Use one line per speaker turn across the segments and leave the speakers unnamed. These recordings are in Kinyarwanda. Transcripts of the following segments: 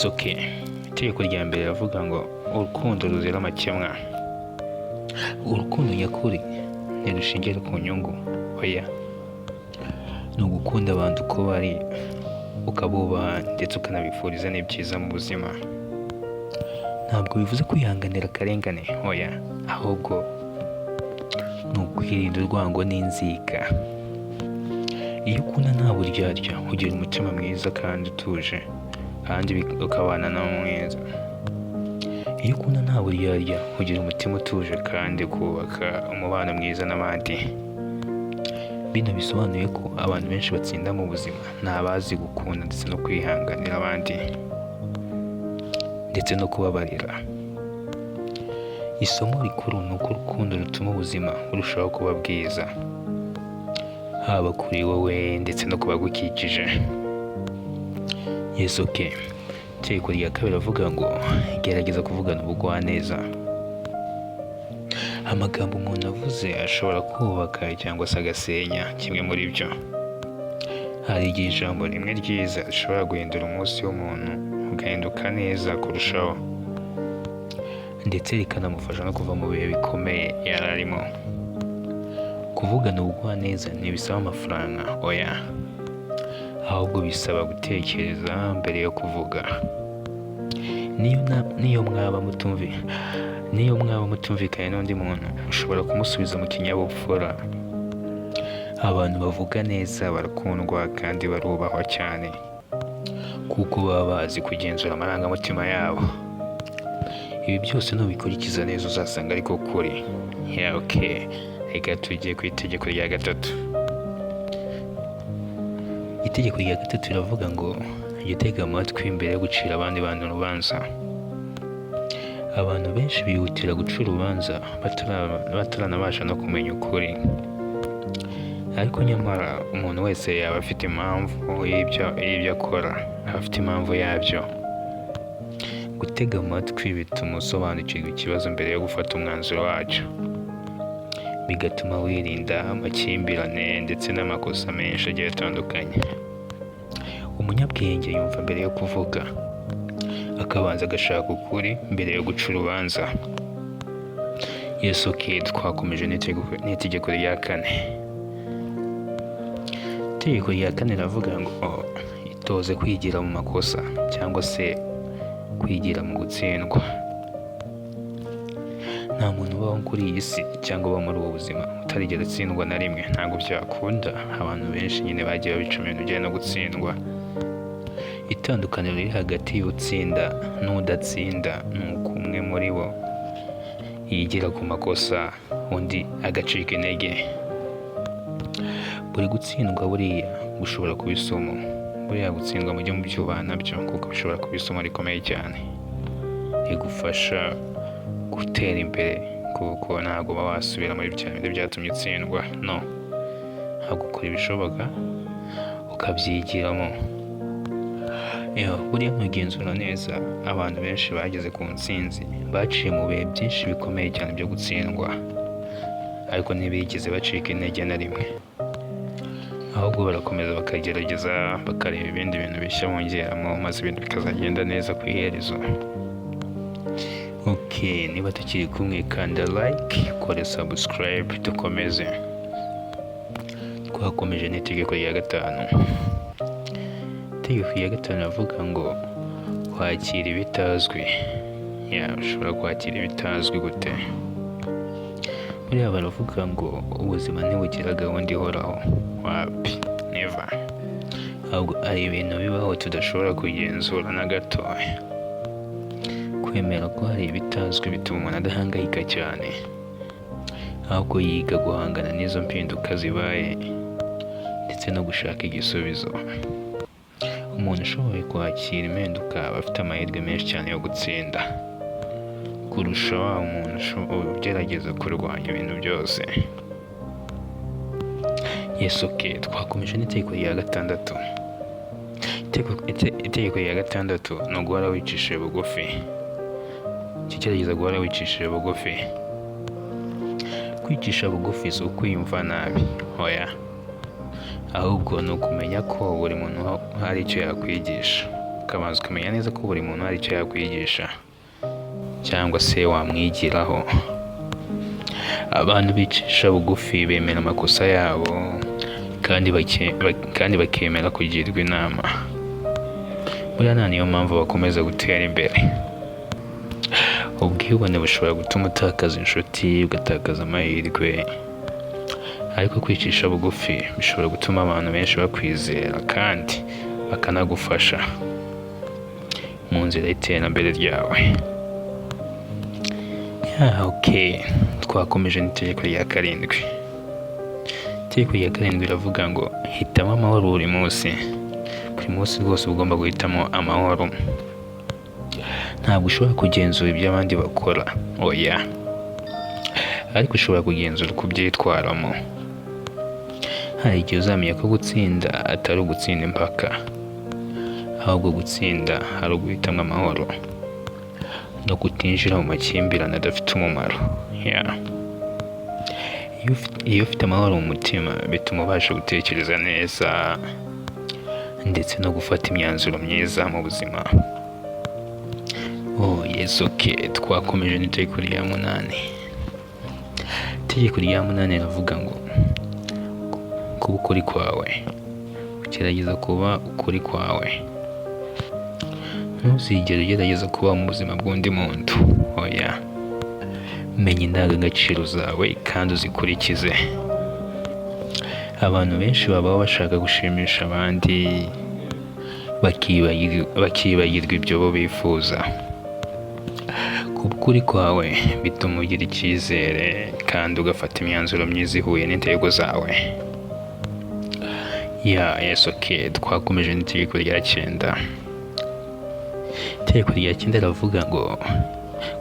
Okay. Itegeko rya mbere ravuga ngo urukundo ruzira amakemwa. Urukundo nyakuri ntirushingira ku nyungu, oya. Ni ugukunda abantu uko bari, ukabubaha ndetse ukanabifuriza n'ibyiza mu buzima. Ntabwo bivuze kwihanganira akarengane, oya, ahubwo ni ukwirinda urwango n'inzika. Iyo ukunda nta buryarya, ugira umutima mwiza kandi utuje, kandi ukabana na mwiza. Iyo ukunda nta buryarya, ugira umutima utuje kandi ukubaka umubano mwiza n'abandi. Bino bisobanuye ko abantu benshi batsinda mu buzima ni abazi gukunda ndetse no kwihanganira abandi ndetse no kubabarira. Isomo rikuru ni uko urukundo rutuma ubuzima burushaho kuba bwiza, haba kuri wowe ndetse no ku bagukikije. Yes, okay. Itegeko rya kabiri ravuga ngo gerageza kuvugana ubugwaneza. Amagambo umuntu avuze ashobora kubaka cyangwa se agasenya kimwe muri byo. Hari igihe ijambo rimwe ryiza rishobora guhindura umunsi w'umuntu ugahinduka neza kurushaho, ndetse rikanamufasha no kuva mu bihe bikomeye yari arimo. Kuvugana ubugwaneza ntibisaba amafaranga, oya, ahubwo bisaba gutekereza mbere yo kuvuga. Niyo mwaba mutumvikanye n'undi muntu, ushobora kumusubiza mu kinyabupfura. Abantu bavuga neza barakundwa kandi barubahwa cyane, kuko baba bazi kugenzura amarangamutima yabo. Ibi byose nubikurikiza neza uzasanga ariko kuri. Okay. Reka tugiye ku itegeko rya gatatu. Itegeko rya gatatu riravuga ngo jya utega amatwi mbere yo gucira abandi bantu urubanza. Abantu benshi bihutira guca urubanza bataranabasha no kumenya ukuri. Ariko nyamara umuntu wese yaba afite impamvu y'ibyo akora, afite impamvu yabyo. Gutega amatwi bituma usobanukirwa ikibazo mbere yo gufata umwanzuro wacyo, bigatuma wirinda amakimbirane ndetse n'amakosa menshi agiye atandukanye. Umunyabwenge yumva mbere yo kuvuga, akabanza agashaka ukuri mbere yo guca urubanza. Yes, okay. Twakomeje n'itegeko rya kane. Itegeko rya kane riravuga ngo itoze kwigira mu makosa cyangwa se kwigira mu gutsindwa. Nta muntu ubaho kuri iyi si cyangwa uba muri ubu buzima utarigera atsindwa na rimwe. Ntabwo byakunda. Abantu benshi nyine bagiye babica ibintu bijyanye no gutsindwa. Itandukaniro riri hagati y'utsinda n'udatsinda ni uko umwe muri bo yigira ku makosa, undi agacika intege. Buri gutsindwa buriya bushobora kuba isomo. Buriya gutsindwa mujye mubyubaha nabyo, kuko bishobora kuba isomo rikomeye cyane rigufasha gutera imbere, kuko ntabwo uba wasubira muri bya bindi byatumye utsindwa. No, ahubwo ukora ibishoboka ukabyigiramo. Buriya ntugenzura neza, abantu benshi bageze ku ntsinzi baciye mu bihe byinshi bikomeye cyane byo gutsindwa, ariko ntibigeze bacika intege na rimwe. Ahubwo barakomeza bakagerageza, bakareba ibindi bintu bishya bongeramo, maze ibintu bikazagenda neza ku iherezo. Okay, niba tukiri kumwe kanda like, kore subscribe, dukomeze. Twakomeje n'itegeko rya gatanu. Itegeko rya gatanu ravuga ngo kwakira ibitazwi. Ushobora kwakira ibitazwi gute? Buriya baravuga ngo ubuzima ntibugira gahunda ihoraho. Wapi, never. Ahubwo ari ibintu bibaho tudashobora kugenzura na gatoya. Kwemera ko hari ibitazwi bituma umuntu adahangayika cyane, ahubwo yiga guhangana n'izo mpinduka zibaye ndetse no gushaka igisubizo. Umuntu ushoboye kwakira impinduka aba afite amahirwe menshi cyane yo gutsinda kurusha wa muntu ugerageza kurwanya ibintu byose. Yes, okay. Twakomeje n'itegeko rya gatandatu. Itegeko rya gatandatu ni uguhora wicishije bugufi. Kigerageza guhora wicishije bugufi. Kwicisha bugufi si ukwiyumva nabi, oya, ahubwo ni ukumenya ko buri muntu hari icyo yakwigisha. ukabanza ukamenya neza ko buri muntu hari icyo yakwigisha cyangwa se wamwigiraho. Abantu bicisha bugufi bemera amakosa yabo kandi bakemera kugirwa inama. Buriya niyo mpamvu bakomeza gutera imbere. Ubwibone bushobora gutuma utakaza inshuti, ugatakaza amahirwe, ariko kwicisha bugufi bishobora gutuma abantu benshi bakwizera kandi bakanagufasha mu nzira y'iterambere ryawe. Twakomeje n'itegeko rya 7. Itegeko rya 7 riravuga ngo hitamo amahoro buri munsi rwose ugomba guhitamo amahoro. Ntabwo ushobora kugenzura ibyo abandi bakora, oya, ariko ushobora kugenzura uko ubyitwaramo. Hari igihe uzamenya ko gutsinda atari ugutsinda impaka, ahubwo gutsinda hari uguhitamo amahoro no kutinjira mu makimbirane adafite umumaro. Iyo ufite amahoro mu mutima bituma ubasha gutekereza neza ndetse no gufata imyanzuro myiza mu buzima. Twakomeje n'itegeko rya 8. Itegeko rya 8 riravuga ngo kuba ukuri kwawe, gerageza kuba ukuri kwawe. Ntuzigere ugerageza kuba mu buzima bw'undi muntu, oya. Menya indangagaciro zawe kandi uzikurikize. Abantu benshi babaho bashaka gushimisha abandi bakibagirwa ibyo bo bifuza. Kuba ukuri kwawe bituma ugira icyizere kandi ugafata imyanzuro myiza ihuye n'intego zawe. Twakomeje n'itegeko rya 9. Itegeko rya 9 riravuga ngo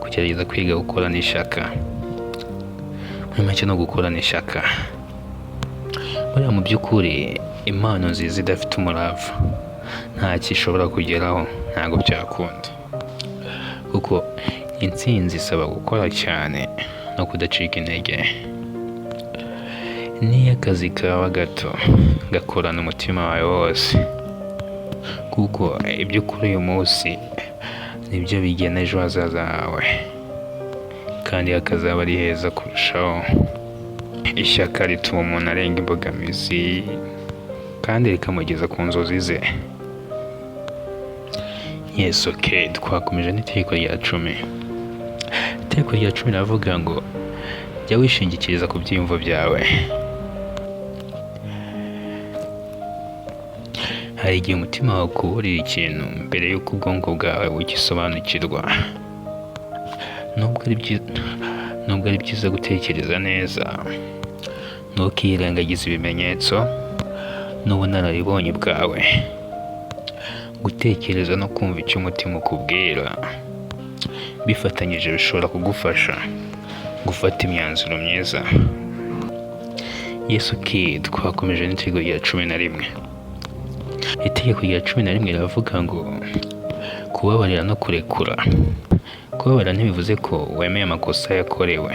kugerageza kwiga gukorana ishyaka. Muri make no gukorana ishyaka. Buriya mu by'ukuri impano nziza idafite umurava ntacyo ishobora kugeraho, ntabwo byakunda, kuko intsinzi isaba gukora cyane no kudacika intege. Niyo akazi kaba gato, gakorana umutima wawe wose, kuko ibyo ukora uyu munsi nibyo bigena ejo hazaza hawe, kandi hakazaba ari heza kurushaho. Ishyaka rituma umuntu arenga imbogamizi kandi rikamugeza ku nzozi ze. Twakomeje n'itegeko rya 10. Itegeko rya 10 riravuga ngo jya wishingikiriza ku byiyumvo byawe. Hari igihe umutima wawe ukuburira ikintu mbere y'uko ubwonko bwawe bugisobanukirwa. Nubwo ari byiza gutekereza neza, ntukirengagize ibimenyetso n'ubunararibonye bwawe. Gutekereza no kumva icyo umutima ukubwira bifatanyije bishobora kugufasha gufata imyanzuro myiza. Twakomeje n'itegeko rya 11. Itegeko rya 11 riravuga ngo kubabarira no kurekura. Kubabarira ntibivuze ko wemeye amakosa yakorewe,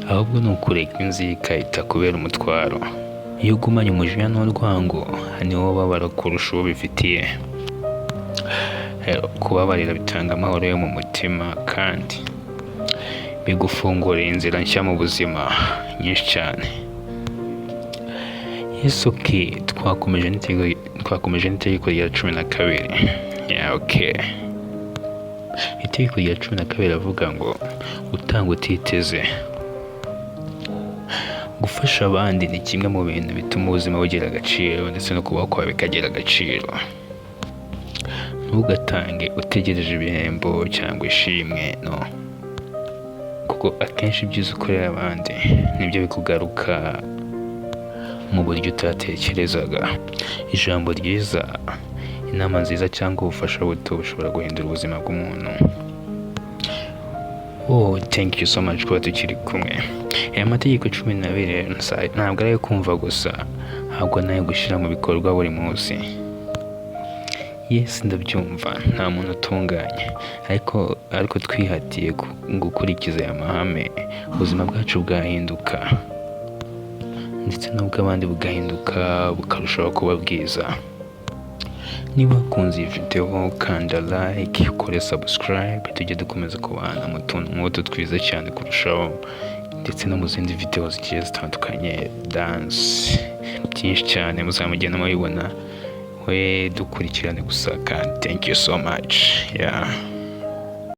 ahubwo ni ukureka inzika itakubera umutwaro. Iyo ugumanye umujinya n'urwango niwo babara kurusha uwo bifitiye. Kubabarira bitanga amahoro yo mu mutima kandi bigufungurira inzira nshya mu buzima nyinshi cyane. Twakomeje n'itegeko rya 12. Itegeko rya 12 riravuga ngo utanga utiteze. Gufasha abandi ni kimwe mu bintu bituma ubuzima bugira agaciro ndetse no kubaho kwawe bikagira agaciro. Ntugatange utegereje ibihembo cyangwa ishimwe, no, kuko akenshi ibyiza ukorera abandi nibyo bikugaruka mu buryo utatekerezaga. Ijambo ryiza, inama nziza cyangwa ubufasha buto bishobora guhindura ubuzima bw'umuntu. Thank you so much kuba tukiri kumwe. Aya mategeko 12 ntabwo ari ayo kumva gusa, ahubwo nayo gushyira mu bikorwa buri munsi. Ndabyumva nta muntu utunganye, ariko twihatiye gukurikiza aya mahame, ubuzima bwacu bwahinduka ndetse n'ubw'abandi bugahinduka bukarushaho kuba bwiza. niba wakunze iyi video kanda like, ukore subscribe, tujye dukomeza kubana mu tuntu nk'utu twiza cyane kurushaho, ndetse no mu zindi video zigiye zitandukanye, dance byinshi cyane muzamugenda mubibona. We dukurikirane Guseka. Thank you so much. Yeah.